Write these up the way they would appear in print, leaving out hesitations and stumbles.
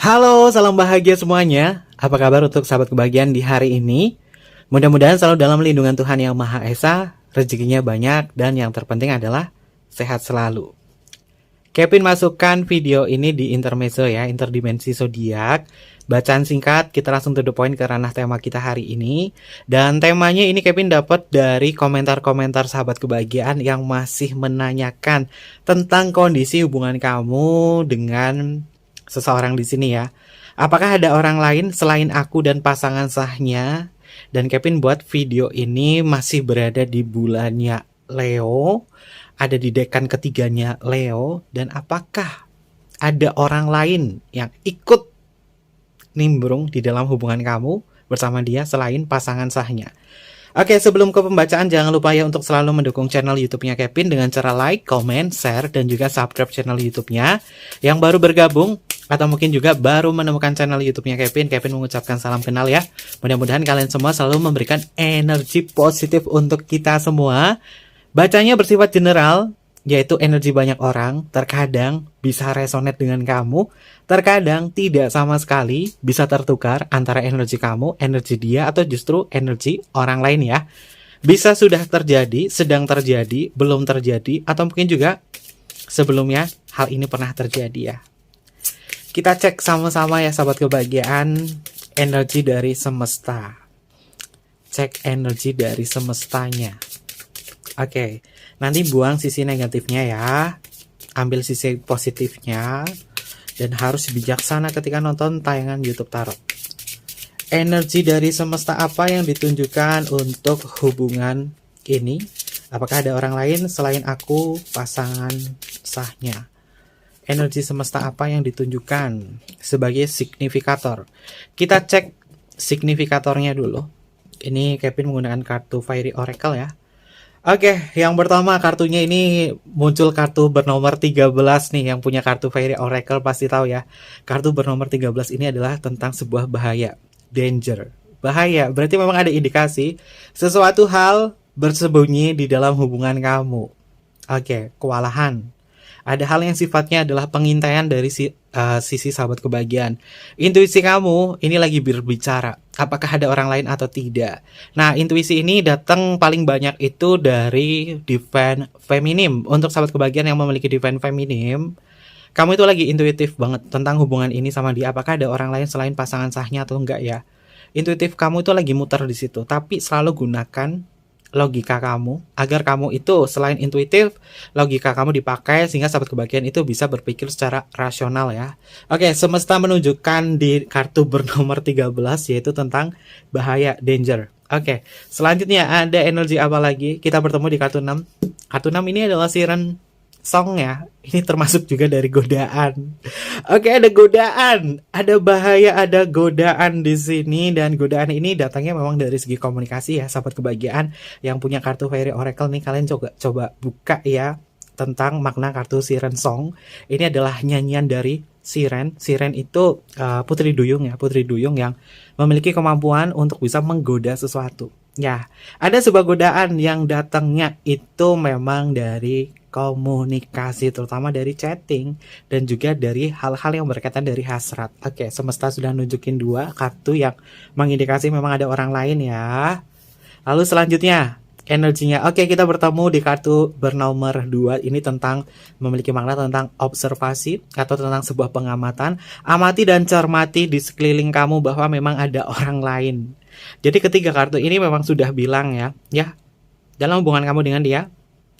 Halo, salam bahagia semuanya. Apa kabar untuk sahabat kebahagiaan di hari ini? Mudah-mudahan selalu dalam lindungan Tuhan Yang Maha Esa, rezekinya banyak, dan yang terpenting adalah sehat selalu. Kevin masukkan video ini di intermezzo ya, interdimensi zodiak. Bacaan singkat, kita langsung to the point ke ranah tema kita hari ini. Dan temanya ini Kevin dapat dari komentar-komentar sahabat kebahagiaan yang masih menanyakan tentang kondisi hubungan kamu dengan seseorang di sini ya. Apakah ada orang lain selain aku dan pasangan sahnya? Dan Kevin buat video ini masih berada di bulannya Leo, ada di dekan ketiganya Leo, dan apakah ada orang lain yang ikut nimbrung di dalam hubungan kamu bersama dia selain pasangan sahnya? Oke, sebelum ke pembacaan, jangan lupa ya untuk selalu mendukung channel YouTube-nya Kevin dengan cara like, comment, share, dan juga subscribe channel YouTube-nya. Yang baru bergabung, atau mungkin juga baru menemukan channel YouTube-nya Kevin mengucapkan salam kenal ya. Mudah-mudahan kalian semua selalu memberikan energi positif untuk kita semua. Bacanya bersifat general, yaitu energi banyak orang, terkadang bisa resonate dengan kamu, terkadang tidak sama sekali, bisa tertukar antara energi kamu, energi dia, atau justru energi orang lain ya. Bisa sudah terjadi, sedang terjadi, belum terjadi, atau mungkin juga sebelumnya hal ini pernah terjadi ya. Kita cek sama-sama ya sahabat kebahagiaan, energi dari semesta. Cek energi dari semestanya. Oke, nanti buang sisi negatifnya ya, ambil sisi positifnya, dan harus bijaksana ketika nonton tayangan YouTube Tarot. Energi dari semesta apa yang ditunjukkan untuk hubungan ini? Apakah ada orang lain selain aku, pasangan sahnya? Energi semesta apa yang ditunjukkan sebagai signifikator? Kita cek signifikatornya dulu. Ini Kevin menggunakan kartu Fairy Oracle ya. Oke, yang pertama kartunya ini muncul kartu bernomor 13 nih. Yang punya kartu Fairy Oracle pasti tahu ya. Kartu bernomor 13 ini adalah tentang sebuah bahaya, danger. Bahaya, berarti memang ada indikasi sesuatu hal bersembunyi di dalam hubungan kamu. Oke, kewalahan. Ada hal yang sifatnya adalah pengintaian dari sisi sahabat kebahagiaan. Intuisi kamu ini lagi berbicara. Apakah ada orang lain atau tidak? Nah, intuisi ini datang paling banyak itu dari Divine Feminine. Untuk sahabat kebahagiaan yang memiliki Divine Feminine, kamu itu lagi intuitif banget tentang hubungan ini sama dia. Apakah ada orang lain selain pasangan sahnya atau enggak ya? Intuitif kamu itu lagi muter di situ. Tapi selalu gunakan logika kamu, agar kamu itu selain intuitif, logika kamu dipakai sehingga sahabat kebahagiaan itu bisa berpikir secara rasional ya. Oke, semesta menunjukkan di kartu bernomor 13 yaitu tentang bahaya, danger. Oke, selanjutnya ada energi apa lagi? Kita bertemu di kartu 6. Kartu 6 ini adalah siren song ya. Ini termasuk juga dari godaan. Oke, ada godaan, ada bahaya, ada godaan di sini, dan godaan ini datangnya memang dari segi komunikasi ya, sahabat kebahagiaan yang punya kartu Fairy Oracle nih, kalian coba buka ya tentang makna kartu siren song. Ini adalah nyanyian dari siren. Siren itu putri duyung ya, putri duyung yang memiliki kemampuan untuk bisa menggoda sesuatu. Ya, ada sebuah godaan yang datangnya itu memang dari komunikasi, terutama dari chatting dan juga dari hal-hal yang berkaitan dari hasrat. Oke, semesta sudah nunjukin 2 kartu yang mengindikasi memang ada orang lain ya. Lalu selanjutnya energinya. Oke, kita bertemu di kartu bernomor 2. Ini tentang memiliki makna tentang observasi atau tentang sebuah pengamatan. Amati dan cermati di sekeliling kamu bahwa memang ada orang lain. Jadi ketiga kartu ini memang sudah bilang ya, dalam hubungan kamu dengan dia,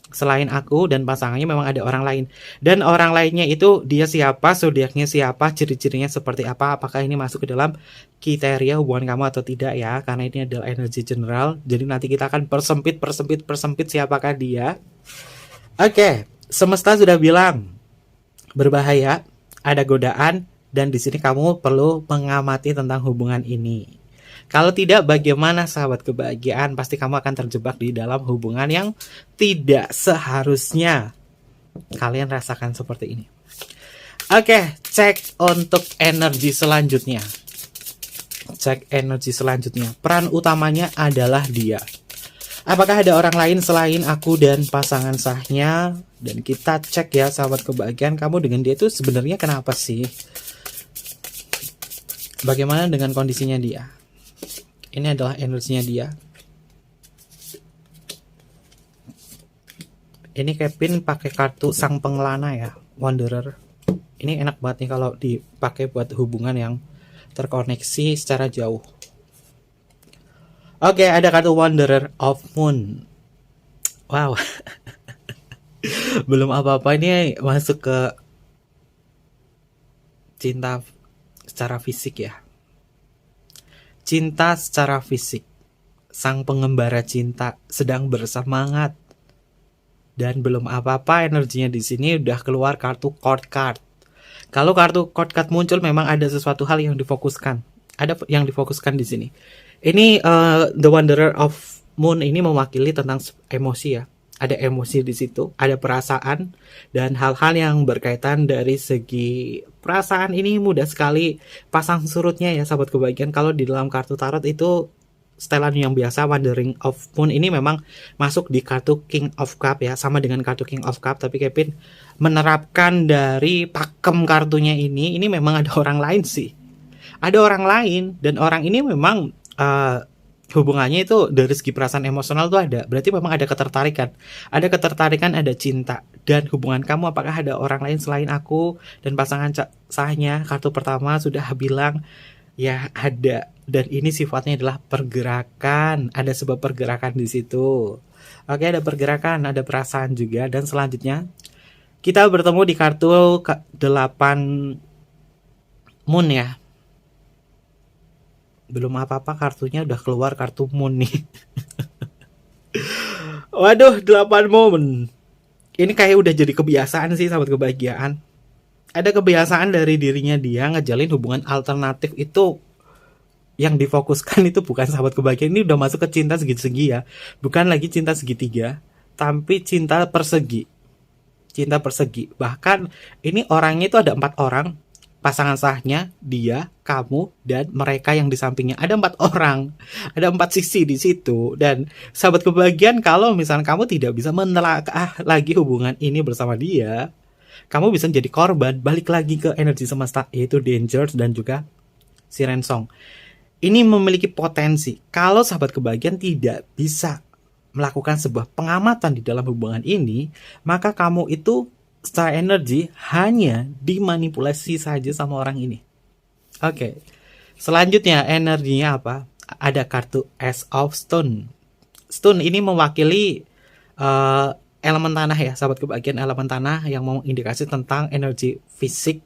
selain aku dan pasangannya memang ada orang lain. Dan orang lainnya itu dia siapa, zodiaknya siapa, ciri-cirinya seperti apa, apakah ini masuk ke dalam kriteria hubungan kamu atau tidak ya. Karena ini adalah energi general, jadi nanti kita akan persempit siapakah dia. Oke, semesta sudah bilang berbahaya, ada godaan, dan di sini kamu perlu mengamati tentang hubungan ini. Kalau tidak, bagaimana sahabat kebahagiaan? Pasti kamu akan terjebak di dalam hubungan yang tidak seharusnya kalian rasakan seperti ini. Oke, cek untuk energi selanjutnya. Cek energi selanjutnya. Peran utamanya adalah dia. Apakah ada orang lain selain aku dan pasangan sahnya? Dan kita cek ya sahabat kebahagiaan, kamu dengan dia itu sebenarnya kenapa sih? Bagaimana dengan kondisinya dia? Ini adalah energinya dia. Ini Kevin pakai kartu sang pengelana ya, Wanderer. Ini enak banget nih kalau dipakai buat hubungan yang terkoneksi secara jauh. Oke, ada kartu Wanderer of Moon. Wow. Belum apa-apa ini masuk ke cinta secara fisik ya. Cinta secara fisik. Sang pengembara cinta sedang bersemangat. Dan belum apa-apa energinya di sini udah keluar kartu court card. Kalau kartu court card muncul memang ada sesuatu hal yang difokuskan. Ada yang difokuskan di sini. Ini The Wanderer of Moon ini mewakili tentang emosi ya. Ada emosi di situ, ada perasaan dan hal-hal yang berkaitan dari segi perasaan ini mudah sekali pasang surutnya ya sahabat kebahagiaan. Kalau di dalam kartu tarot itu setelan yang biasa Wandering of Moon ini memang masuk di kartu King of Cup ya, sama dengan kartu King of Cup, tapi Kevin menerapkan dari pakem kartunya ini memang ada orang lain sih. Ada orang lain dan orang ini memang hubungannya itu dari segi perasaan emosional tuh ada. Berarti memang ada ketertarikan. Ada ketertarikan, ada cinta. Dan hubungan kamu apakah ada orang lain selain aku dan pasangan sahnya kartu pertama sudah bilang ya ada. Dan ini sifatnya adalah pergerakan. Ada sebab pergerakan di situ. Oke, ada pergerakan, ada perasaan juga. Dan selanjutnya kita bertemu di kartu 8 Moon ya. Belum apa-apa kartunya udah keluar kartu Moon nih. Waduh, 8 Moon. Ini kayak udah jadi kebiasaan sih sahabat kebahagiaan. Ada kebiasaan dari dirinya dia ngejalin hubungan alternatif itu. Yang difokuskan itu bukan sahabat kebahagiaan, ini udah masuk ke cinta segi-segi ya. Bukan lagi cinta segitiga, tapi cinta persegi. Cinta persegi. Bahkan ini orangnya itu ada 4 orang. Pasangan sahnya, dia, kamu, dan mereka yang di sampingnya. Ada 4 orang. Ada 4 sisi di situ. Dan sahabat kebahagiaan, kalau misalnya kamu tidak bisa menelaah lagi hubungan ini bersama dia, kamu bisa jadi korban, balik lagi ke energi semesta, yaitu Dangers dan juga Siren Song. Ini memiliki potensi. Kalau sahabat kebahagiaan tidak bisa melakukan sebuah pengamatan di dalam hubungan ini, maka kamu itu secara energi hanya dimanipulasi saja sama orang ini. Oke. Selanjutnya energinya apa? Ada kartu Ace of Stone. Stone ini mewakili elemen tanah ya, sahabat kebahagiaan, elemen tanah yang mengindikasi tentang energi fisik.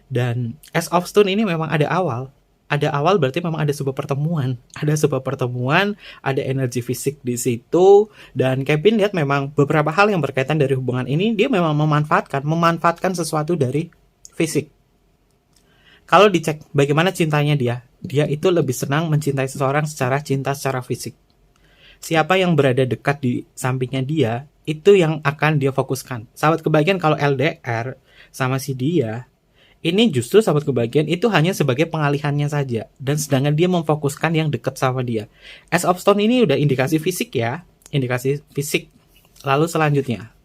Dan Ace of Stone ini memang ada awal. Ada awal berarti memang ada sebuah pertemuan. Ada sebuah pertemuan, ada energi fisik di situ. Dan Kevin lihat memang beberapa hal yang berkaitan dari hubungan ini, dia memang memanfaatkan sesuatu dari fisik. Kalau dicek bagaimana cintanya dia itu lebih senang mencintai seseorang secara cinta secara fisik. Siapa yang berada dekat di sampingnya dia, itu yang akan dia fokuskan. Sahabat kebahagiaan kalau LDR sama si dia, ini justru sahabat kebahagiaan itu hanya sebagai pengalihannya saja. Dan sedangkan dia memfokuskan yang dekat sama dia. Ace of Stone ini udah indikasi fisik ya. Indikasi fisik. Lalu selanjutnya.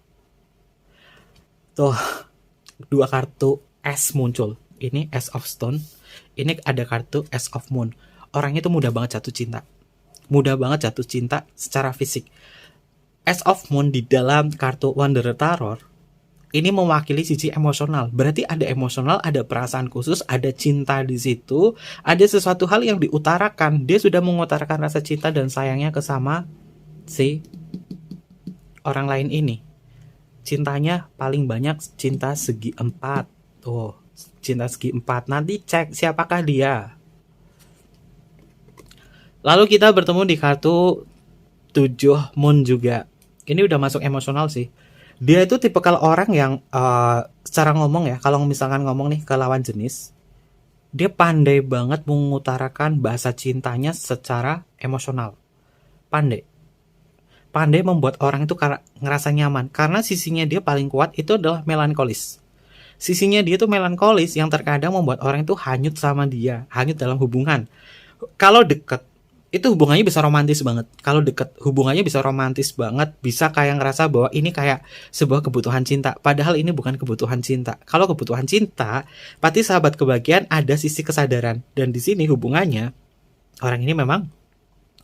Tuh. 2 kartu Ace muncul. Ini Ace of Stone. Ini ada kartu Ace of Moon. Orangnya tuh mudah banget jatuh cinta. Mudah banget jatuh cinta secara fisik. Ace of Moon di dalam kartu Wanderer Tarot ini mewakili sisi emosional. Berarti ada emosional, ada perasaan khusus, ada cinta di situ, ada sesuatu hal yang diutarakan. Dia sudah mengutarakan rasa cinta dan sayangnya ke sama si orang lain ini. Cintanya paling banyak cinta segi 4. Tuh, cinta segi 4. Nanti cek siapakah dia. Lalu kita bertemu di kartu 7 Moon juga. Ini udah masuk emosional sih. Dia itu tipikal orang yang secara ngomong ya, kalau misalkan ngomong nih ke lawan jenis, dia pandai banget mengutarakan bahasa cintanya secara emosional. Pandai membuat orang itu ngerasa nyaman. Karena sisinya dia paling kuat itu adalah melankolis. Sisinya dia tuh melankolis yang terkadang membuat orang itu hanyut sama dia, hanyut dalam hubungan. Kalau deket, itu hubungannya bisa romantis banget. Kalau deket, hubungannya bisa romantis banget, bisa kayak ngerasa bahwa ini kayak sebuah kebutuhan cinta. Padahal ini bukan kebutuhan cinta. Kalau kebutuhan cinta, pasti sahabat kebahagiaan ada sisi kesadaran. Dan di sini hubungannya, orang ini memang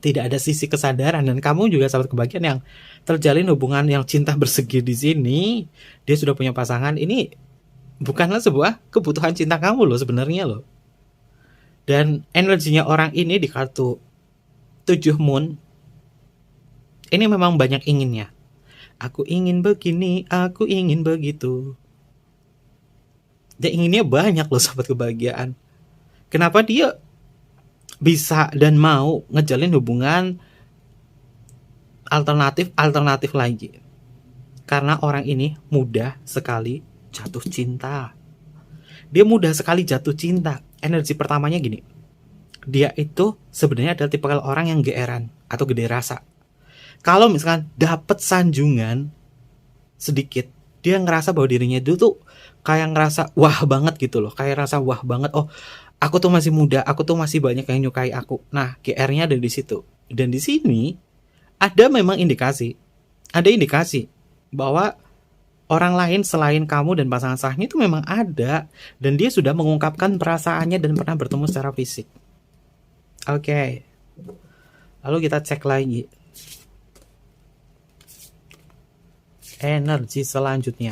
tidak ada sisi kesadaran. Dan kamu juga sahabat kebahagiaan yang terjalin hubungan yang cinta bersegi di sini, dia sudah punya pasangan. Ini bukanlah sebuah kebutuhan cinta kamu loh sebenarnya loh. Dan energinya orang ini di kartu 7 moon ini memang banyak inginnya. Aku ingin begini, aku ingin begitu. Dia inginnya banyak loh sahabat kebahagiaan. Kenapa dia bisa dan mau ngejalin hubungan alternatif lagi? Karena orang ini mudah sekali jatuh cinta. Dia mudah sekali jatuh cinta. Energi pertamanya gini, dia itu sebenarnya adalah tipe orang yang geeran atau gede rasa. Kalau misalkan dapat sanjungan sedikit, dia ngerasa bahwa dirinya itu tuh kayak ngerasa wah banget gitu loh, kayak rasa wah banget. Oh, aku tuh masih muda, aku tuh masih banyak yang nyukai aku. Nah, GR-nya ada di situ. Dan di sini ada memang indikasi bahwa orang lain selain kamu dan pasangan sahnya itu memang ada, dan dia sudah mengungkapkan perasaannya dan pernah bertemu secara fisik. Oke. Lalu kita cek lagi energi selanjutnya.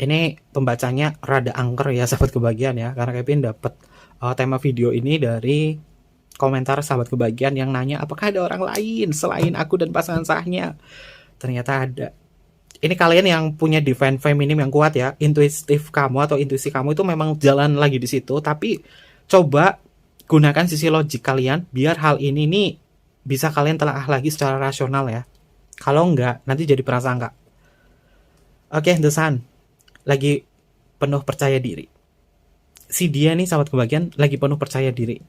Ini pembacanya rada angker ya sahabat kebahagiaan ya, karena Kevin dapat tema video ini dari komentar sahabat kebahagiaan yang nanya apakah ada orang lain selain aku dan pasangan sahnya. Ternyata ada. Ini kalian yang punya divine feminim yang kuat ya, intuitif kamu atau intuisi kamu itu memang jalan lagi di situ, tapi coba gunakan sisi logik kalian biar hal ini nih bisa kalian telaah lagi secara rasional ya. Kalau enggak, nanti jadi prasangka. Oke, The Sun lagi penuh percaya diri. Si dia nih sahabat kebahagiaan lagi penuh percaya diri.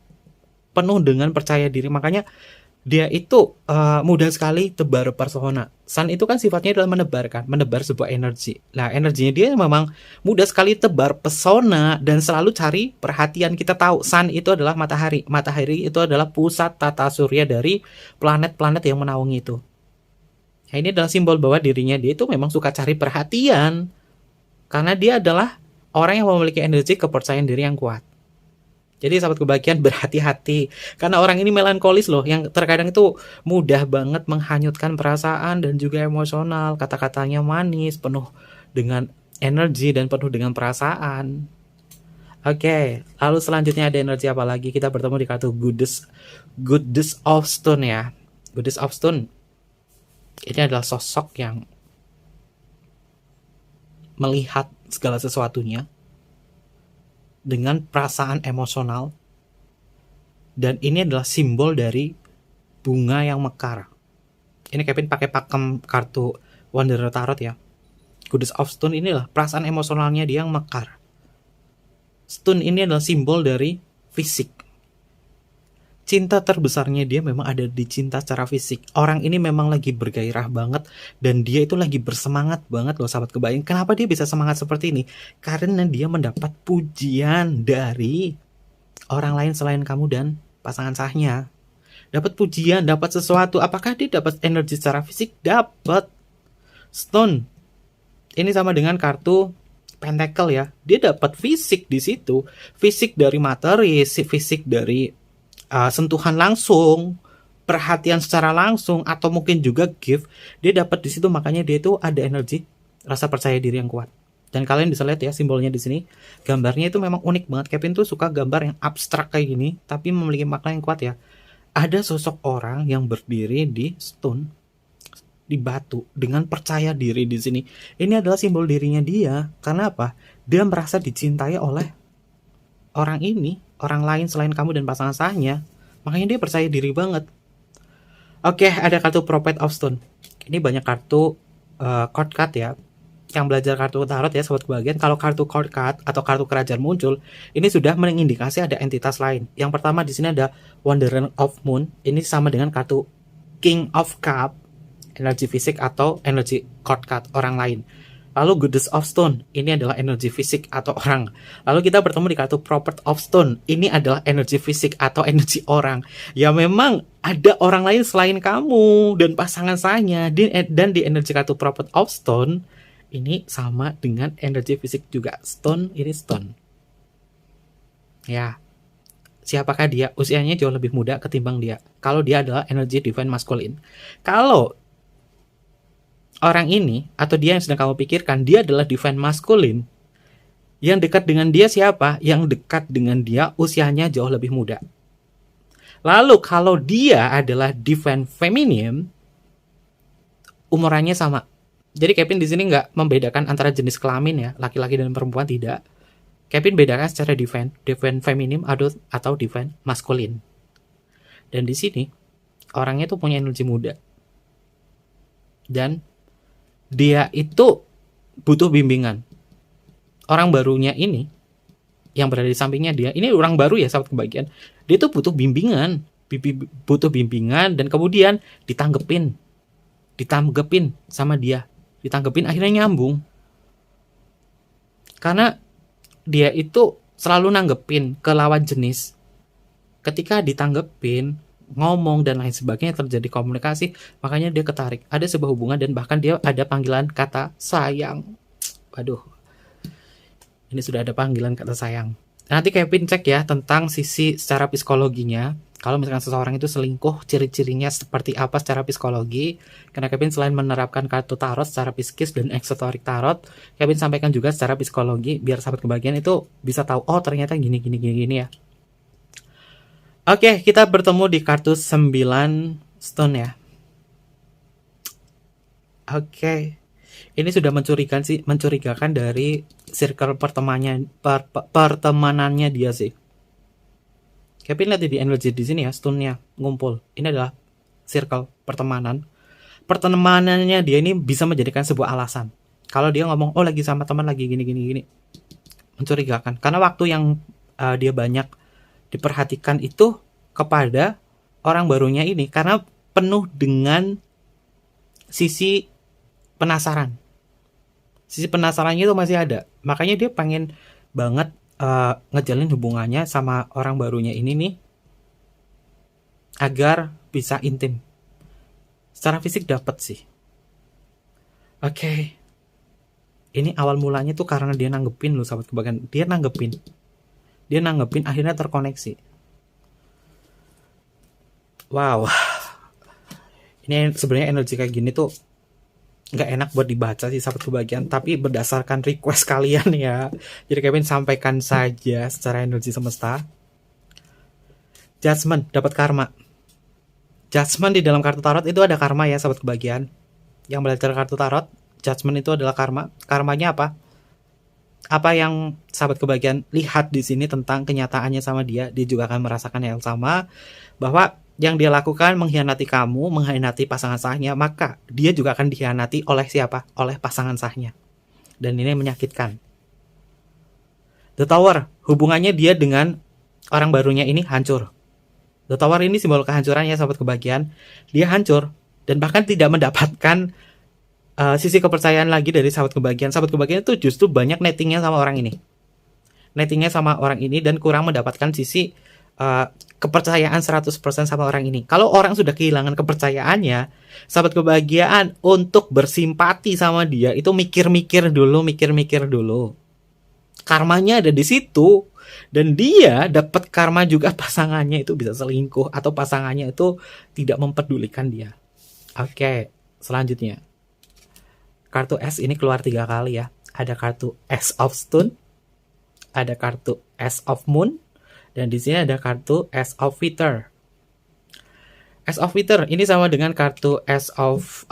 Penuh dengan percaya diri, makanya dia itu mudah sekali tebar persona. Sun itu kan sifatnya adalah menebar sebuah energi. Nah, energinya dia memang mudah sekali tebar pesona dan selalu cari perhatian. Kita tahu Sun itu adalah matahari. Matahari itu adalah pusat tata surya dari planet-planet yang menaungi itu. Nah, ini adalah simbol bahwa dirinya dia itu memang suka cari perhatian. Karena dia adalah orang yang memiliki energi kepercayaan diri yang kuat. Jadi sahabat kebahagiaan berhati-hati, karena orang ini melankolis loh, yang terkadang itu mudah banget menghanyutkan perasaan dan juga emosional. Kata-katanya manis, penuh dengan energi dan penuh dengan perasaan. Oke, lalu selanjutnya ada energi apa lagi? Kita bertemu di kartu Goddess of Stone ya. Goddess of Stone ini adalah sosok yang melihat segala sesuatunya dengan perasaan emosional, dan ini adalah simbol dari bunga yang mekar. Ini Kevin pakai pakem kartu Wanderer Tarot ya. Goddess of Stone inilah perasaan emosionalnya dia yang mekar. Stone ini adalah simbol dari fisik. Cinta terbesarnya dia memang ada di cinta secara fisik. Orang ini memang lagi bergairah banget dan dia itu lagi bersemangat banget loh sahabat kebahagiaan. Kenapa dia bisa semangat seperti ini? Karena dia mendapat pujian dari orang lain selain kamu dan pasangan sahnya. Dapat pujian, dapat sesuatu. Apakah dia dapat energi secara fisik? Dapat. Stone. Ini sama dengan kartu Pentacle ya. Dia dapat fisik di situ. Fisik dari materi, fisik dari sentuhan langsung, perhatian secara langsung, atau mungkin juga gift, dia dapat di situ. Makanya dia itu ada energi rasa percaya diri yang kuat. Dan kalian bisa lihat ya simbolnya di sini, gambarnya itu memang unik banget. Kevin tuh suka gambar yang abstrak kayak gini tapi memiliki makna yang kuat ya. Ada sosok orang yang berdiri di stone, di batu, dengan percaya diri di sini. Ini adalah simbol dirinya dia. Karena apa? Dia merasa dicintai oleh orang ini, orang lain selain kamu dan pasangan sahnya. Makanya dia percaya diri banget. Oke, ada kartu Prophet of Stone. Ini banyak kartu court card ya. Yang belajar kartu tarot ya sobat kebahagiaan, kalau kartu court card atau kartu kerajaan muncul, ini sudah mengindikasi ada entitas lain. Yang pertama di sini ada Wanderer of Moon. Ini sama dengan kartu King of Cup, energi fisik atau energi court card orang lain. Lalu Goddess of Stone, ini adalah energi fisik atau orang. Lalu kita bertemu di kartu Prophet of Stone, ini adalah energi fisik atau energi orang. Ya memang ada orang lain selain kamu dan pasangan saya. Dan di energi kartu Prophet of Stone, ini sama dengan energi fisik juga. Stone, ini stone. Ya, siapakah dia? Usianya jauh lebih muda ketimbang dia. Kalau dia adalah energi divine masculine. Kalau orang ini atau dia yang sedang kamu pikirkan, dia adalah divine masculine. Yang dekat dengan dia siapa? Yang dekat dengan dia usianya jauh lebih muda. Lalu kalau dia adalah divine feminine, umurannya sama. Jadi Kevin di sini nggak membedakan antara jenis kelamin ya, laki-laki dan perempuan, tidak. Kevin bedakan secara divine feminine atau divine masculine. Dan di sini orangnya tuh punya energi muda. Dan dia itu butuh bimbingan. Orang barunya ini yang berada di sampingnya dia, ini orang baru ya sahabat kebahagiaan. Dia tuh butuh bimbingan, dan kemudian ditanggepin sama dia, akhirnya nyambung. Karena dia itu selalu nanggepin ke lawan jenis. Ketika ditanggepin, ngomong dan lain sebagainya, terjadi komunikasi, makanya dia ketarik, ada sebuah hubungan, dan bahkan dia ada panggilan kata sayang. Waduh, ini sudah ada panggilan kata sayang. Nanti Kevin cek ya tentang sisi secara psikologinya. Kalau misalkan seseorang itu selingkuh, ciri-cirinya seperti apa secara psikologi. Karena Kevin selain menerapkan kartu tarot secara psikis dan esoterik tarot, Kevin sampaikan juga secara psikologi biar sahabat kebahagiaan itu bisa tahu, oh ternyata gini ya. Oke, kita bertemu di kartu 9 stone ya. Oke. Ini sudah mencurigakan dari circle pertemanannya dia sih. Kevin lihat di energi di sini ya, stone-nya ngumpul. Ini adalah circle pertemanan. Pertemanannya dia ini bisa menjadikan sebuah alasan. Kalau dia ngomong, oh lagi sama teman, lagi gini. Mencurigakan. Karena waktu yang dia banyak diperhatikan itu kepada orang barunya ini, karena penuh dengan sisi penasaran. Sisi penasarannya itu masih ada. Makanya dia pengen banget ngejalin hubungannya sama orang barunya ini nih, agar bisa intim. Secara fisik dapat sih. Oke. Ini awal mulanya tuh karena dia nanggepin loh sahabat kebahagiaan. Dia nanggepin akhirnya terkoneksi. Wow. Ini sebenarnya energi kayak gini tuh nggak enak buat dibaca sih sahabat kebahagiaan, tapi berdasarkan request kalian ya, jadi Kevin sampaikan saja secara energi semesta. Judgment, dapat karma. Judgment di dalam kartu tarot itu ada karma ya sahabat kebahagiaan. Yang belajar kartu tarot, judgment itu adalah karma. Karmanya apa? Apa yang sahabat kebahagiaan lihat di sini tentang kenyataannya sama dia juga akan merasakan yang sama, bahwa yang dia lakukan mengkhianati kamu, mengkhianati pasangan sahnya, maka dia juga akan dikhianati oleh siapa? Oleh pasangan sahnya. Dan ini menyakitkan. The Tower, hubungannya dia dengan orang barunya ini hancur. The Tower ini simbol kehancuran ya sahabat kebahagiaan. Dia hancur dan bahkan tidak mendapatkan sisi kepercayaan lagi dari sahabat kebahagiaan. Sahabat kebahagiaan itu justru banyak nettingnya sama orang ini. Dan kurang mendapatkan sisi kepercayaan 100% sama orang ini. Kalau orang sudah kehilangan kepercayaannya, sahabat kebahagiaan untuk bersimpati sama dia itu mikir-mikir dulu. Karmanya ada di situ, dan dia dapat karma juga, pasangannya itu bisa selingkuh atau pasangannya itu tidak mempedulikan dia. Oke, selanjutnya. Kartu S ini keluar 3 kali ya. Ada kartu S of Stone, ada kartu S of Moon, dan di sini ada kartu S of Wither. S of Wither ini sama dengan kartu S of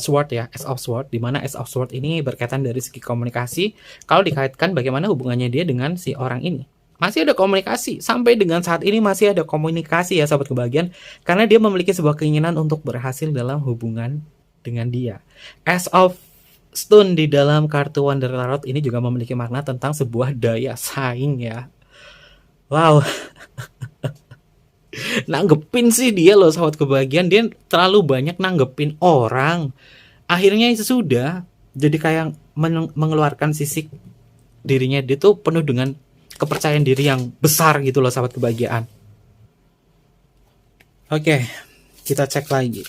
Sword ya, S of Sword, di mana S of Sword ini berkaitan dari segi komunikasi. Kalau dikaitkan bagaimana hubungannya dia dengan si orang ini, masih ada komunikasi, sampai dengan saat ini masih ada komunikasi ya sahabat kebahagiaan, karena dia memiliki sebuah keinginan untuk berhasil dalam hubungan dengan dia. S of Stone di dalam kartu Wonder Tarot ini juga memiliki makna tentang sebuah daya saing ya. Wow. Nanggepin sih dia loh sahabat kebahagiaan, dia terlalu banyak nanggepin orang. Akhirnya itu sudah jadi kayak mengeluarkan sisi dirinya dia tuh penuh dengan kepercayaan diri yang besar gitu loh sahabat kebahagiaan. Oke, kita cek lagi.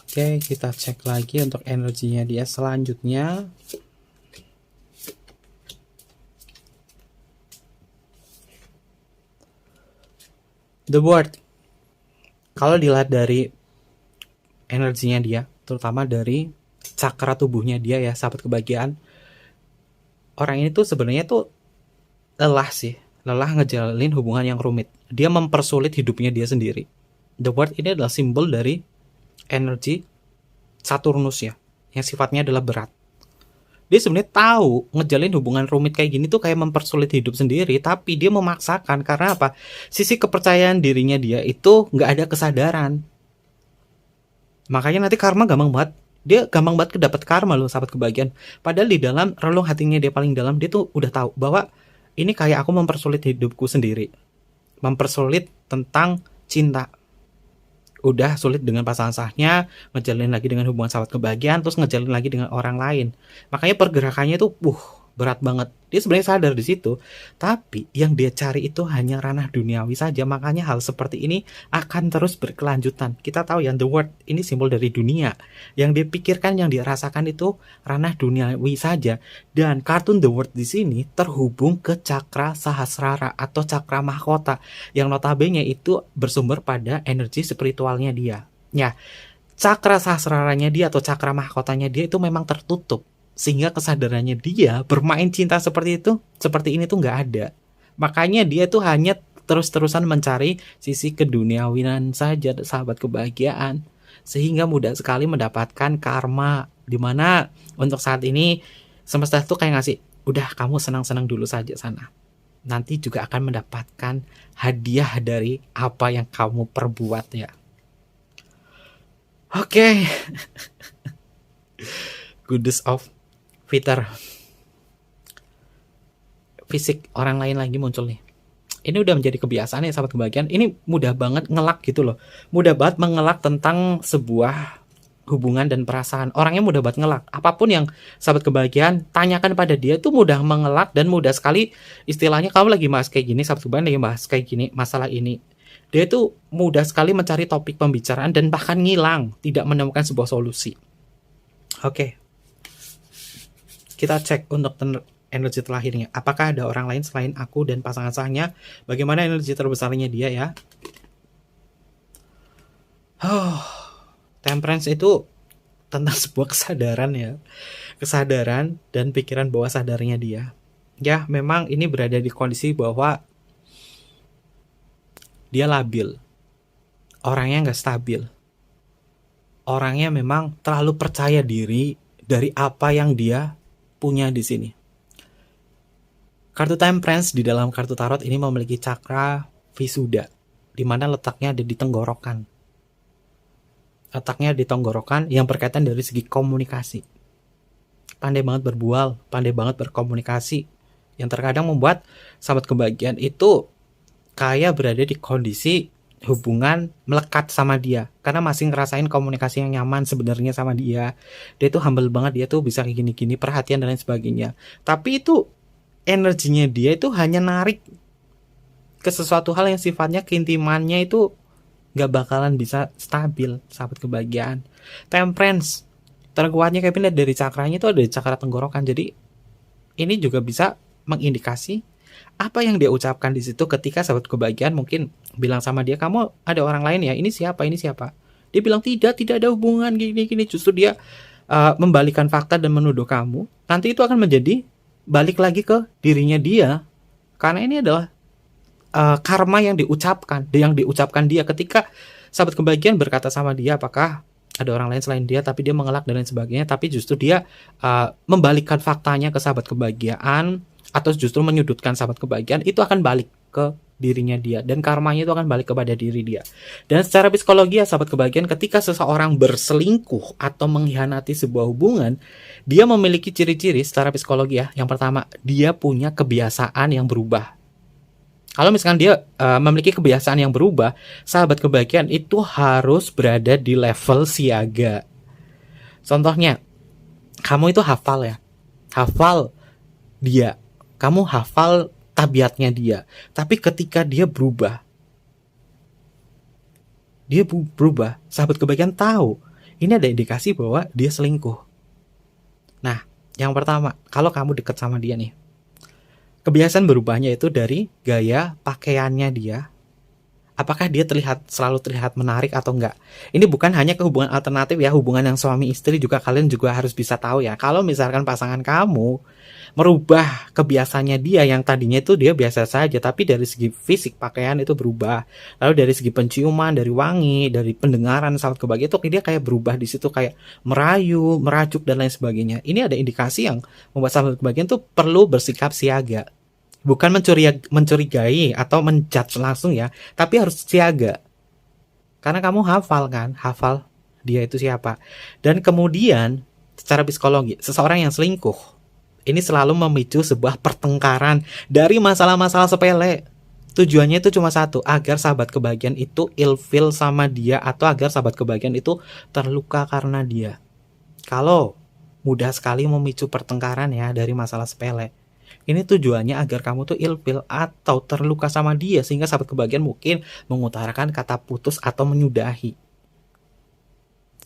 Oke, kita cek lagi untuk energinya dia selanjutnya. The World. Kalau dilihat dari energinya dia, terutama dari cakra tubuhnya dia ya, sahabat kebahagiaan. Orang ini tuh sebenarnya tuh lelah sih. Lelah ngejalin hubungan yang rumit. Dia mempersulit hidupnya dia sendiri. The World ini adalah simbol dari energi Saturnus ya, yang sifatnya adalah berat. Dia sebenarnya tahu ngejalin hubungan rumit kayak gini tuh kayak mempersulit hidup sendiri, tapi dia memaksakan karena apa? Sisi kepercayaan dirinya dia itu nggak ada kesadaran. Makanya nanti karma gampang banget. Dia gampang banget kedapat karma loh sahabat kebahagiaan. Padahal di dalam relung hatinya dia paling dalam, dia tuh udah tahu bahwa ini kayak aku mempersulit hidupku sendiri. Mempersulit tentang cinta. Udah sulit dengan pasangan sahnya, ngejalin lagi dengan hubungan sahabat kebahagiaan, terus ngejalin lagi dengan orang lain. Makanya pergerakannya tuh berat banget. Dia sebenarnya sadar di situ, tapi yang dia cari itu hanya ranah duniawi saja. Makanya hal seperti ini akan terus berkelanjutan. Kita tahu ya, The World ini simbol dari dunia. Yang dia pikirkan, yang dia rasakan itu ranah duniawi saja. Dan kartun The World di sini terhubung ke cakra sahasrara atau cakra mahkota, yang notabene itu bersumber pada energi spiritualnya dia. Ya, cakra sahasraranya dia atau cakra mahkotanya dia itu memang tertutup. Sehingga kesadarannya dia bermain cinta seperti ini tuh nggak ada. Makanya dia tuh hanya terus-terusan mencari sisi keduniawian saja, sahabat kebahagiaan. Sehingga mudah sekali mendapatkan karma. Dimana untuk saat ini semesta tuh kayak ngasih, udah kamu senang-senang dulu saja sana. Nanti juga akan mendapatkan hadiah dari apa yang kamu perbuat ya. Oke. Goddess of Fitter. Fisik orang lain lagi muncul nih. Ini udah menjadi kebiasaan ya sahabat kebahagiaan. Ini mudah banget ngelak gitu loh. Mudah banget mengelak tentang sebuah hubungan dan perasaan. Orangnya mudah banget ngelak. Apapun yang sahabat kebahagiaan tanyakan pada dia tuh mudah mengelak dan mudah sekali, istilahnya kamu lagi bahas kayak gini, sahabat kebahagiaan lagi bahas kayak gini, masalah ini. Dia tuh mudah sekali mencari topik pembicaraan dan bahkan ngilang, tidak menemukan sebuah solusi. Oke. Kita cek untuk energi terakhirnya. Apakah ada orang lain selain aku dan pasangan sahnya? Bagaimana energi terbesarnya dia ya? Temperance itu tentang sebuah kesadaran ya. Kesadaran dan pikiran bawah sadarnya dia. Ya, memang ini berada di kondisi bahwa dia labil. Orangnya nggak stabil. Orangnya memang terlalu percaya diri dari apa yang dia punya di sini. Kartu Temperance di dalam kartu tarot ini memiliki cakra Visuddha, di mana letaknya ada di tenggorokan. Letaknya di tenggorokan yang berkaitan dari segi komunikasi. Pandai banget berbual, pandai banget berkomunikasi, yang terkadang membuat sahabat kebahagiaan itu kayak berada di kondisi hubungan melekat sama dia karena masih ngerasain komunikasi yang nyaman sebenarnya sama dia. Dia tuh humble banget, dia tuh bisa kayak gini-gini, perhatian dan lain sebagainya. Tapi itu energinya dia itu hanya narik ke sesuatu hal yang sifatnya keintimannya itu gak bakalan bisa stabil, sahabat kebahagiaan. Temperance terkuatnya kayak pindah dari cakranya itu ada di cakra tenggorokan. Jadi ini juga bisa mengindikasi apa yang dia ucapkan di situ ketika sahabat kebahagiaan mungkin bilang sama dia, kamu ada orang lain ya, ini siapa, ini siapa. Dia bilang tidak ada hubungan gini-gini. Justru dia membalikan fakta dan menuduh kamu. Nanti itu akan menjadi balik lagi ke dirinya dia. Karena ini adalah karma yang diucapkan dia ketika sahabat kebahagiaan berkata sama dia, apakah ada orang lain selain dia, tapi dia mengelak dan lain sebagainya. Tapi justru dia membalikkan faktanya ke sahabat kebahagiaan, atau justru menyudutkan sahabat kebahagiaan, itu akan balik ke dirinya dia, dan karmanya itu akan balik kepada diri dia. Dan secara psikologi ya sahabat kebahagiaan, ketika seseorang berselingkuh atau mengkhianati sebuah hubungan, dia memiliki ciri-ciri secara psikologi ya. Yang pertama, dia punya kebiasaan yang berubah. Kalau misalkan dia memiliki kebiasaan yang berubah, sahabat kebahagiaan itu harus berada di level siaga. Contohnya, kamu itu hafal ya, hafal dia, kamu hafal tabiatnya dia, tapi ketika dia berubah, sahabat kebahagiaan tahu ini ada indikasi bahwa dia selingkuh. Nah, yang pertama, kalau kamu dekat sama dia nih, kebiasaan berubahnya itu dari gaya pakaiannya dia. Apakah dia selalu terlihat menarik atau enggak? Ini bukan hanya ke hubungan alternatif ya, hubungan yang suami istri juga kalian juga harus bisa tahu ya. Kalau misalkan pasangan kamu merubah kebiasaannya dia yang tadinya itu dia biasa saja, tapi dari segi fisik pakaian itu berubah. Lalu dari segi penciuman, dari wangi, dari pendengaran sahabat kebahagiaan itu dia kayak berubah di situ, kayak merayu, merajuk dan lain sebagainya. Ini ada indikasi yang membuat sahabat kebahagiaan itu perlu bersikap siaga. Bukan mencurigai atau menjudge langsung ya, tapi harus siaga. Karena kamu hafal dia itu siapa. Dan kemudian secara psikologi, seseorang yang selingkuh ini selalu memicu sebuah pertengkaran dari masalah-masalah sepele. Tujuannya itu cuma satu, agar sahabat kebahagiaan itu ilfeel sama dia, atau agar sahabat kebahagiaan itu terluka karena dia. Kalau mudah sekali memicu pertengkaran ya dari masalah sepele, ini tujuannya agar kamu tuh ilfeel atau terluka sama dia, sehingga sahabat kebahagiaan mungkin mengutarakan kata putus atau menyudahi.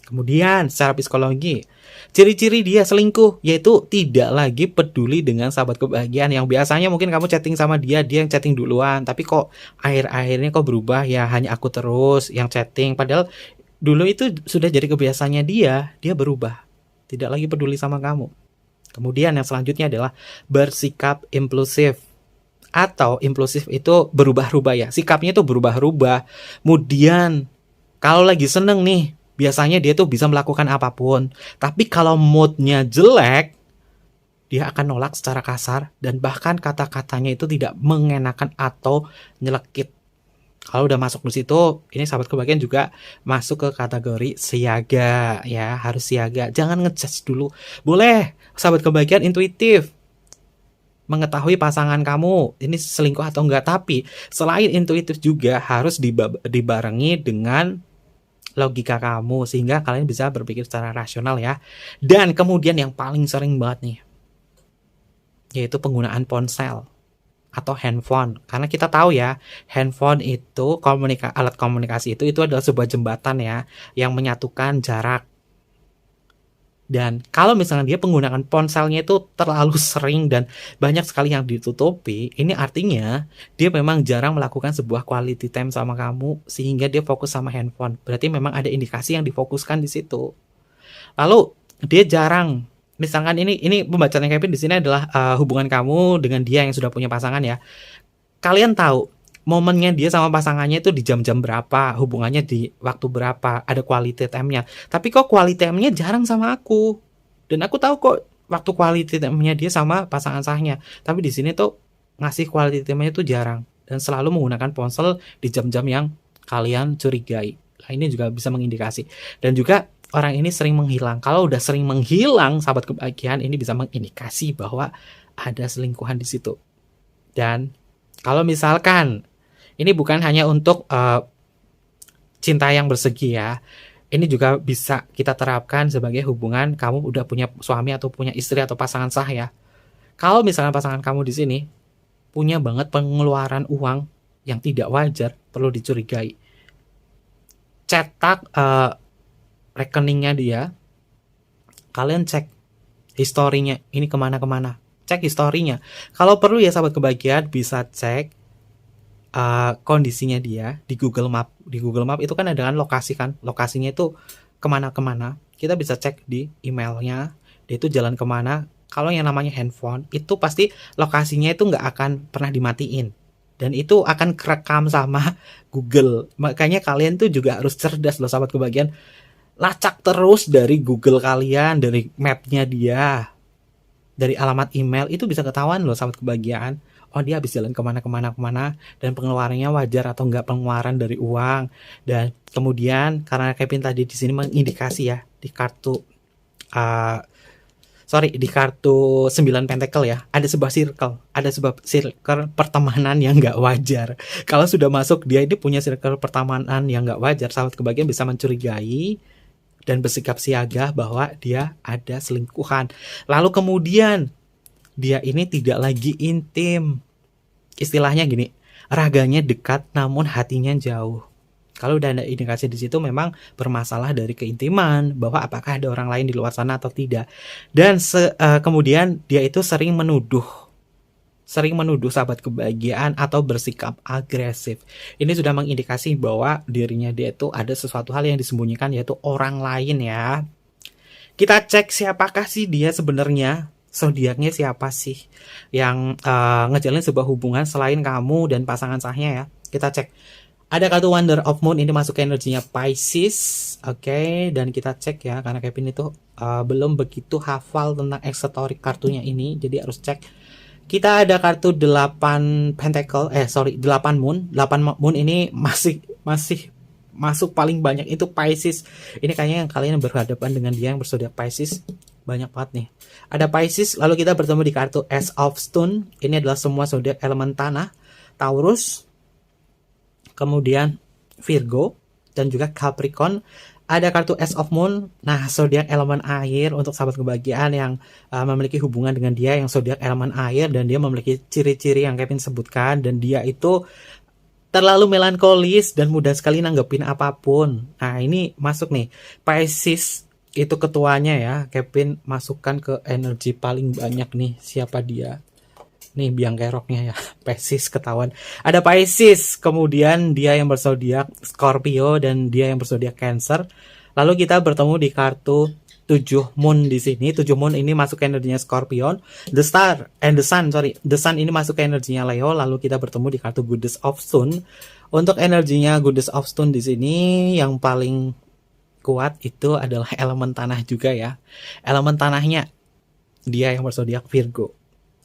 Kemudian secara psikologi, ciri-ciri dia selingkuh yaitu tidak lagi peduli dengan sahabat kebahagiaan. Yang biasanya mungkin kamu chatting sama dia yang chatting duluan, tapi kok akhir-akhirnya kok berubah ya, hanya aku terus yang chatting. Padahal dulu itu sudah jadi kebiasaannya dia berubah, tidak lagi peduli sama kamu. Kemudian yang selanjutnya adalah bersikap impulsif. Atau impulsif itu berubah-ubah ya, sikapnya itu berubah-ubah. Kemudian kalau lagi seneng nih, biasanya dia tuh bisa melakukan apapun. Tapi kalau moodnya jelek, dia akan nolak secara kasar, dan bahkan kata-katanya itu tidak mengenakan atau nyelekit. Kalau udah masuk di situ, ini sahabat kebahagiaan juga masuk ke kategori siaga ya, harus siaga. Jangan ngejudge dulu. Boleh sahabat kebahagiaan intuitif mengetahui pasangan kamu ini selingkuh atau enggak, tapi selain intuitif juga harus dibarengi dengan logika kamu, sehingga kalian bisa berpikir secara rasional ya. Dan kemudian yang paling sering banget nih, yaitu penggunaan ponsel atau handphone. Karena kita tahu ya, handphone itu alat komunikasi itu adalah sebuah jembatan ya, yang menyatukan jarak. Dan kalau misalnya dia penggunaan ponselnya itu terlalu sering dan banyak sekali yang ditutupi, ini artinya dia memang jarang melakukan sebuah quality time sama kamu, sehingga dia fokus sama handphone. Berarti memang ada indikasi yang difokuskan di situ. Lalu dia jarang, misalkan ini pembacaan Kevin di sini adalah hubungan kamu dengan dia yang sudah punya pasangan ya. Kalian tahu momennya dia sama pasangannya itu di jam-jam berapa, hubungannya di waktu berapa, ada quality time-nya. Tapi kok quality time-nya jarang sama aku. Dan aku tahu kok waktu quality time-nya dia sama pasangan sahnya. Tapi di sini tuh ngasih quality time-nya itu jarang, dan selalu menggunakan ponsel di jam-jam yang kalian curigai. Nah, ini juga bisa mengindikasi. Dan juga orang ini sering menghilang. Kalau udah sering menghilang, sahabat kebahagiaan, ini bisa mengindikasi bahwa ada selingkuhan di situ. Dan kalau misalkan ini bukan hanya untuk cinta yang bersegi ya, ini juga bisa kita terapkan sebagai hubungan kamu udah punya suami atau punya istri atau pasangan sah ya. Kalau misalnya pasangan kamu di sini punya banget pengeluaran uang yang tidak wajar, perlu dicurigai. Cetak rekeningnya dia, kalian cek historinya, ini kemana-kemana, cek historinya. Kalau perlu ya sahabat kebahagiaan bisa cek kondisinya dia di Google Map. Di Google Map itu kan ada kan lokasi kan, lokasinya itu kemana-kemana. Kita bisa cek di emailnya, dia itu jalan kemana. Kalau yang namanya handphone itu pasti lokasinya itu nggak akan pernah dimatiin, dan itu akan kerekam sama Google. Makanya kalian tuh juga harus cerdas loh sahabat kebahagiaan. Lacak terus dari Google kalian, dari mapnya dia, dari alamat email, itu bisa ketahuan loh sahabat kebahagiaan. Oh, dia habis jalan kemana, dan pengeluarannya wajar atau enggak pengeluaran dari uang. Dan kemudian karena Kevin tadi di sini mengindikasi ya, di kartu di kartu 9 pentacle ya, ada sebuah circle pertemanan yang enggak wajar. Kalau sudah masuk dia ini punya circle pertemanan yang enggak wajar, sahabat kebahagiaan bisa mencurigai dan bersikap siaga bahwa dia ada selingkuhan. Lalu kemudian dia ini tidak lagi intim. Istilahnya gini, raganya dekat namun hatinya jauh. Kalau udah ada indikasi di situ memang bermasalah dari keintiman, bahwa apakah ada orang lain di luar sana atau tidak. Dan kemudian dia itu sering menuduh sahabat kebahagiaan atau bersikap agresif. Ini sudah mengindikasi bahwa dirinya dia itu ada sesuatu hal yang disembunyikan, yaitu orang lain ya. Kita cek siapakah sih dia sebenarnya, zodiaknya siapa sih yang ngejalin sebuah hubungan selain kamu dan pasangan sahnya ya. Kita cek. Ada kartu Wonder of Moon, ini masuk ke energinya Pisces. Oke, dan kita cek ya, karena Kevin itu belum begitu hafal tentang esoteric kartunya ini, jadi harus cek. Kita ada kartu 8 Pentacle, 8 Moon. 8 Moon ini masih masuk paling banyak itu Pisces. Ini kayaknya yang kalian berhadapan dengan dia yang berzodiak Pisces banyak banget nih. Ada Pisces, lalu kita bertemu di kartu Ace of Stone. Ini adalah semua zodiak elemen tanah, Taurus, kemudian Virgo, dan juga Capricorn. Ada kartu Ace of Moon. Nah, zodiak elemen air untuk sahabat kebahagiaan yang memiliki hubungan dengan dia yang zodiak elemen air, dan dia memiliki ciri-ciri yang Kevin sebutkan, dan dia itu terlalu melankolis dan mudah sekali nanggepin apapun. Nah, ini masuk nih. Pisces itu ketuanya ya. Kevin masukkan ke energi paling banyak nih. Siapa dia? Nih biang keroknya ya, Pisces ketahuan. Ada Pisces, kemudian dia yang berzodiak Scorpio dan dia yang berzodiak Cancer. Lalu kita bertemu di kartu 7 Moon di sini. 7 Moon ini masuk ke energinya Scorpion. The Sun ini masuk ke energinya Leo. Lalu kita bertemu di kartu Goddess of Stone. Untuk energinya Goddess of Stone di sini yang paling kuat itu adalah elemen tanah juga ya. Elemen tanahnya dia yang berzodiak Virgo.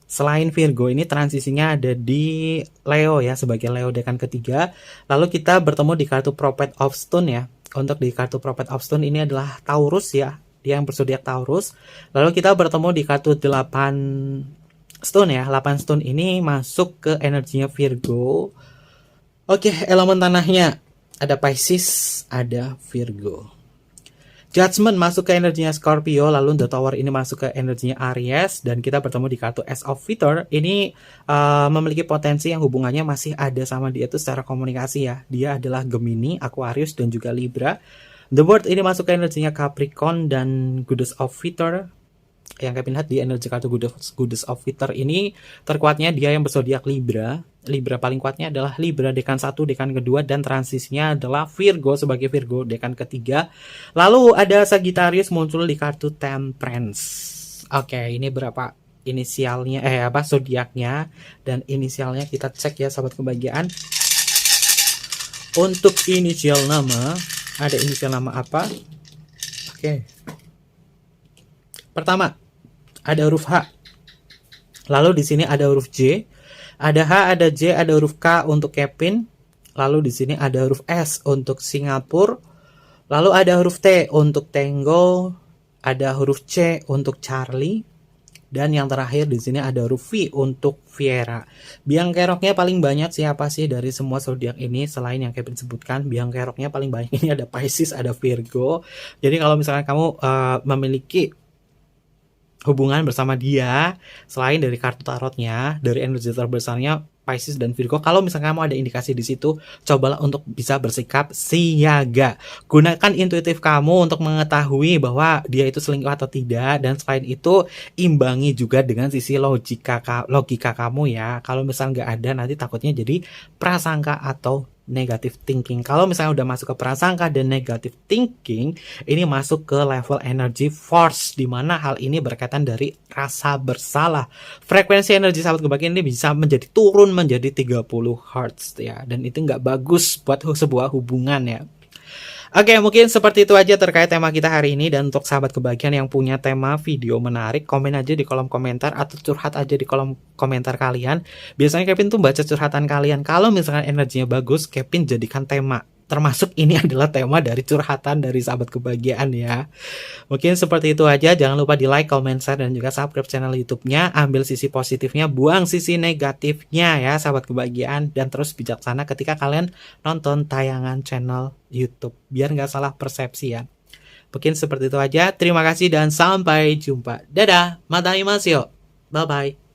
Selain Virgo ini transisinya ada di Leo ya, sebagai Leo dekan ketiga. Lalu kita bertemu di kartu Prophet of Stone ya. Untuk di kartu Prophet of Stone ini adalah Taurus ya, dia yang berzodiak Taurus. Lalu kita bertemu di kartu 8 Stone ya. 8 Stone ini masuk ke energinya Virgo. Oke, elemen tanahnya ada Pisces, ada Virgo. Judgment masuk ke energinya Scorpio, lalu The Tower ini masuk ke energinya Aries, dan kita bertemu di kartu Ace of Water. Ini memiliki potensi yang hubungannya masih ada sama dia itu secara komunikasi ya. Dia adalah Gemini, Aquarius, dan juga Libra. The World ini masuk ke energinya Capricorn dan Goddess of Water. Yang Kevin lihat di energi kartu Goddess of Water ini terkuatnya dia yang berzodiak Libra. Libra paling kuatnya adalah Libra dekan 1, dekan kedua, dan transisinya adalah Virgo sebagai Virgo dekan ketiga. Lalu ada Sagittarius muncul di kartu Temperance. Oke, ini berapa inisialnya zodiaknya dan inisialnya kita cek ya sahabat kebahagiaan. Untuk inisial nama, ada inisial nama apa? Oke. Pertama, ada huruf H. Lalu di sini ada huruf J. Ada H, ada J, ada huruf K untuk Kevin. Lalu di sini ada huruf S untuk Singapura. Lalu ada huruf T untuk Tango. Ada huruf C untuk Charlie. Dan yang terakhir di sini ada huruf V untuk Viera. Biang keroknya paling banyak siapa sih dari semua zodiak ini selain yang Kevin sebutkan? Biang keroknya paling banyak ini ada Pisces, ada Virgo. Jadi kalau misalkan kamu memiliki hubungan bersama dia, selain dari kartu tarotnya, dari energi terbesarnya Pisces dan Virgo, kalau misalnya kamu ada indikasi di situ, cobalah untuk bisa bersikap siaga. Gunakan intuitif kamu untuk mengetahui bahwa dia itu selingkuh atau tidak, dan selain itu imbangi juga dengan sisi logika kamu ya. Kalau misalnya nggak ada, nanti takutnya jadi prasangka atau negative thinking. Kalau misalnya udah masuk ke prasangka dan negative thinking, ini masuk ke level energy force, di mana hal ini berkaitan dari rasa bersalah. Frekuensi energi sahabat kebahagiaan ini bisa menjadi turun menjadi 30 Hz ya, dan itu nggak bagus buat sebuah hubungan ya. Oke, mungkin seperti itu aja terkait tema kita hari ini. Dan untuk sahabat kebahagiaan yang punya tema video menarik, komen aja di kolom komentar atau curhat aja di kolom komentar kalian. Biasanya Kevin tuh baca curhatan kalian. Kalau misalkan energinya bagus, Kevin jadikan tema. Termasuk ini adalah tema dari curhatan dari sahabat kebahagiaan ya. Mungkin seperti itu aja. Jangan lupa di like, comment, share, dan juga subscribe channel YouTube-nya. Ambil sisi positifnya, buang sisi negatifnya ya sahabat kebahagiaan. Dan terus bijaksana ketika kalian nonton tayangan channel YouTube, biar nggak salah persepsi ya. Mungkin seperti itu aja. Terima kasih dan sampai jumpa. Dadah, mata imas yo. Bye-bye.